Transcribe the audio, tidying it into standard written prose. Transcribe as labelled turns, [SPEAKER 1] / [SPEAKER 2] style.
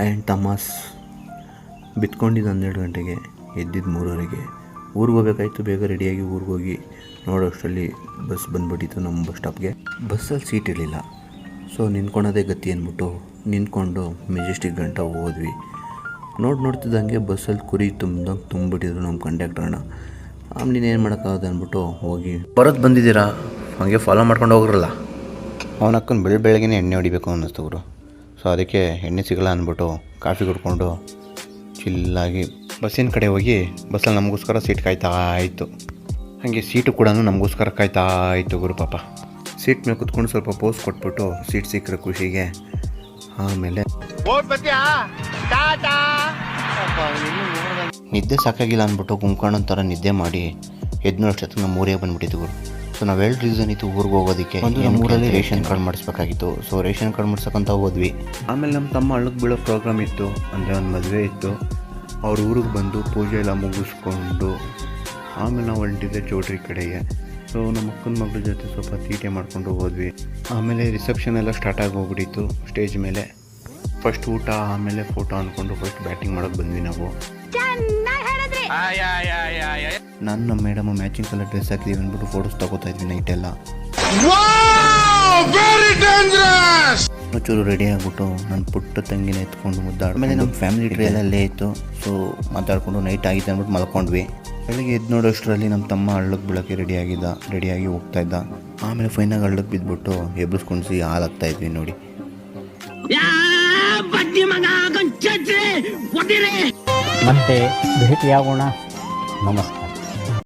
[SPEAKER 1] And ತಮಾಸ್ ಬಿತ್ಕೊಂಡಿದ್ದು 12 ಗಂಟೆಗೆ, ಎದ್ದಿದ್ದು 3:30ಗೆ. ಊರಿಗೆ ಹೋಗ್ಬೇಕಾಯ್ತು, ಬೇಗ ರೆಡಿಯಾಗಿ ಊರಿಗೆ ಹೋಗಿ ನೋಡೋಷ್ಟರಲ್ಲಿ ಬಸ್ ಬಂದುಬಿಟ್ಟಿತ್ತು ನಮ್ಮ ಬಸ್ ಸ್ಟಾಪ್ಗೆ. ಬಸ್ಸಲ್ಲಿ ಸೀಟ್ ಇರಲಿಲ್ಲ, ಸೊ ನಿಂತ್ಕೊಳೋದೇ ಗತಿ ಅಂದ್ಬಿಟ್ಟು ನಿಂತ್ಕೊಂಡು ಮೆಜೆಸ್ಟಿಕ್ ಗಂಟ ಹೋದ್ವಿ. ನೋಡ್ತಿದ್ದಂಗೆ ಬಸ್ಸಲ್ಲಿ ಕುರಿ ತುಂಬಿಬಿಟ್ಟಿದ್ರು ನಮ್ಮ ಕಂಡಕ್ಟ್ರನ್ನ. ಆಮೇಲೆ ಏನು ಮಾಡೋಕ್ಕಾಗದು ಅಂದ್ಬಿಟ್ಟು ಹೋಗಿ ಬರೋದು ಬಂದಿದ್ದೀರಾ ಹಾಗೆ ಫಾಲೋ ಮಾಡ್ಕೊಂಡು ಹೋಗ್ರಲ್ಲ. ಅವನಕ್ಕನ್ನು ಬೆಳಗ್ಗೆ ಎಣ್ಣೆ ಹೊಡಿಬೇಕು ಅನ್ನಿಸ್ತು ಗುರು. ಸೊ ಅದಕ್ಕೆ ಎಣ್ಣೆ ಸಿಗಲ್ಲ ಅಂದ್ಬಿಟ್ಟು ಕಾಫಿ ಕುಡ್ಕೊಂಡು ಚಿಲ್ಲಾಗಿ ಬಸ್ಸಿನ ಕಡೆ ಹೋಗಿ ಬಸ್ಸಲ್ಲಿ ನಮಗೋಸ್ಕರ ಸೀಟ್ ಕಾಯ್ತಾ ಇತ್ತು. ಹಾಗೆ ಸೀಟು ಕೂಡ ನಮಗೋಸ್ಕರ ಕಾಯ್ತಾ ಇತ್ತು ಗುರು. ಪಾಪ ಸೀಟ್ ಮೇಲೆ ಕುತ್ಕೊಂಡು ಸ್ವಲ್ಪ ಪೋಸ್ ಕೊಟ್ಬಿಟ್ಟು ಸೀಟ್ ಸಿಕ್ಕರೆ ಖುಷಿಗೆ ಆಮೇಲೆ ನಿದ್ದೆ ಸಾಕಾಗಿಲ್ಲ ಅಂದ್ಬಿಟ್ಟು ಕುಂತ್ಕೊಂಡು ಒಂಥರ ನಿದ್ದೆ ಮಾಡಿ ಎದ್ನೋಷ್ಟೊತ್ತಿಗೆ ನಮ್ಮ ಊರಿಗೆ ಬಂದುಬಿಟ್ಟಿದ್ದು ಗುರು. ಸೊ ನಾವು 2 ರೀಸನ್ ಇತ್ತು ಊರಿಗೆ ಹೋಗೋದಕ್ಕೆ. ನಮ್ಮೂರಲ್ಲಿ ರೇಷನ್ ಕಾರ್ಡ್ ಮಾಡಿಸ್ಬೇಕಾಗಿತ್ತು. ಸೊ ರೇಷನ್ ಕಾರ್ಡ್ ಮಾಡಿಸೋಕ್ಕಂತ ಹೋದ್ವಿ. ಆಮೇಲೆ ನಮ್ಮ ತಮ್ಮ ಹಳ್ಳಕ್ಕೆ ಬೀಳೋ ಪ್ರೋಗ್ರಾಮ್ ಇತ್ತು, ಅಂದರೆ ಒಂದು ಮದುವೆ ಇತ್ತು. ಅವ್ರ ಊರಿಗೆ ಬಂದು ಪೂಜೆ ಎಲ್ಲ ಮುಗಿಸ್ಕೊಂಡು ಆಮೇಲೆ ನಾವು ಹೊರಟಿದ್ದೆ ಚೌಟ್ರಿ ಕಡೆಗೆ. ಸೊ ನಮ್ಮ ಅಕ್ಕನ ಮಗಳ ಜೊತೆ ಸ್ವಲ್ಪ ತೀಟೆ ಮಾಡ್ಕೊಂಡು ಹೋದ್ವಿ. ಆಮೇಲೆ ರಿಸೆಪ್ಷನ್ ಎಲ್ಲ ಸ್ಟಾರ್ಟ್ ಆಗಿ ಹೋಗ್ಬಿಟ್ಟಿತ್ತು ಸ್ಟೇಜ್ ಮೇಲೆ. ಫಸ್ಟ್ ಊಟ ಆಮೇಲೆ ಫೋಟೋ ಅಂದ್ಕೊಂಡು ಫಸ್ಟ್ ಬ್ಯಾಟಿಂಗ್ ಮಾಡೋಕ್ಕೆ ಬಂದ್ವಿ ನಾವು. ನಾನು ನಮ್ಮ ಮೇಡಮ್ ಮ್ಯಾಚಿಂಗ್ ಕಲರ್ ಡ್ರೆಸ್ ಹಾಕಿದೀವಿ ಅಂದ್ಬಿಟ್ಟು ಫೋಟೋಸ್ ತಗೋತಾ ಇದ್ವಿ ನೈಟೆಲ್ಲ. ಚೂರು ರೆಡಿ ಆಗಿಬಿಟ್ಟು ನನ್ನ ಪುಟ್ಟ ತಂಗಿನ ಎತ್ಕೊಂಡು ಮುದ್ದಾಡ್ಮೇಲೆ ನಮ್ಮ ಫ್ಯಾಮಿಲಿ ಟ್ರೇ ಎಲ್ಲ ಅಲ್ಲೇ ಇತ್ತು. ಸೊ ಮಾತಾಡಿಕೊಂಡು ನೈಟ್ ಆಗಿದೆ ಅಂದ್ಬಿಟ್ಟು ಮಲ್ಕೊಂಡ್ವಿ. ಬೆಳಗ್ಗೆ ಎದ್ದು ನೋಡೋಷ್ಟರಲ್ಲಿ ನಮ್ಮ ತಮ್ಮ ಹಳ್ಳಕ್ಕೆ ಬೀಳೋಕ್ಕೆ ರೆಡಿಯಾಗಿ ಹೋಗ್ತಾ ಇದ್ದ. ಆಮೇಲೆ ಫೈನಾಗಿ ಹಳ್ಳಕ್ಕೆ ಬಿದ್ದುಬಿಟ್ಟು ಎಬ್ಬಿಸ್ಕೊಂಡು ಹಾಲಾಗ್ತಾ ಇದ್ವಿ ನೋಡಿ.
[SPEAKER 2] ಮತ್ತೆ ಭೇಟಿಯಾಗೋಣ. ನಮಸ್ಕಾರ.